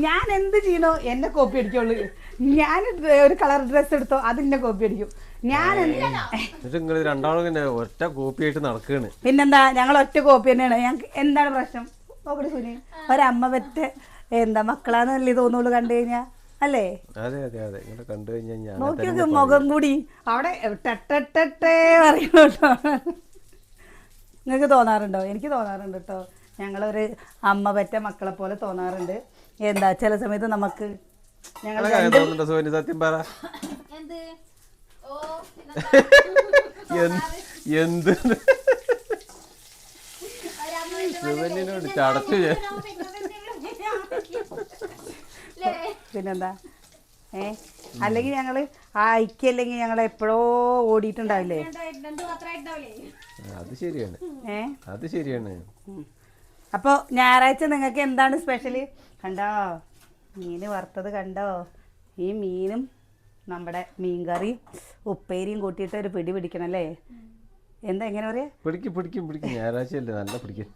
ഞാൻ എന്ത് ചെയ്യണോ എന്നെ കോപ്പി അടിക്കുള്ളൂ. ഞാൻ ഒരു കളർ ഡ്രസ്സ് എടുത്തോ അതിന്നെ കോപ്പി അടിക്കും. ഞാൻ നിങ്ങൾ രണ്ടാളും ഒറ്റ കോപ്പി ആയിട്ട് നടക്കുകയാണ്. പിന്നെന്താ, ഞങ്ങൾ ഒറ്റ കോപ്പി തന്നെയാണ്. ഞങ്ങൾക്ക് എന്താണ് പ്രശ്നം? നോക്കട്ടെ സുനി, ഒരമ്മ പറ്റ എന്താ മക്കളാന്നല്ലേ തോന്നുള്ളൂ കണ്ടു കഴിഞ്ഞാ, അല്ലേ? അതെ അതെ അതെ, ഇങ്ങനെ കണ്ടു കഴിഞ്ഞാൽ നോക്കി നോക്കി മുഖം കൂടി അവിടെ ടെട്ടേ പറയുന്നുണ്ടോ? നിങ്ങൾക്ക് തോന്നാറുണ്ടോ? എനിക്ക് തോന്നാറുണ്ട് കേട്ടോ. ഞങ്ങളൊരു അമ്മ പറ്റ മക്കളെ പോലെ തോന്നാറുണ്ട്. എന്താ ചില സമയത്ത് നമുക്ക് സത്യം പറ എന്ത് സുവന്യനോട് ചടച്ചു. പിന്നെന്താ അല്ലെങ്കിൽ ഞങ്ങള് ആ ഐക്യല്ലെങ്കിൽ ഞങ്ങൾ എപ്പോഴോ ഓടിയിട്ടുണ്ടാവില്ലേ? അത് ശരിയാണ്, അത് ശരിയാണ്. അപ്പോൾ ഞായറാഴ്ച നിങ്ങൾക്ക് എന്താണ് സ്പെഷ്യല്? കണ്ടോ മീന് വറുത്തത് കണ്ടോ? ഈ മീനും നമ്മുടെ മീൻകറിയും ഉപ്പേരിയും കൂട്ടിയിട്ട് ഒരു പിടി പിടിക്കണം അല്ലേ? എന്താ എങ്ങനെ പറയാ? പിടിക്കും ഞായറാഴ്ചയല്ലേ, നല്ല പിടിക്കും.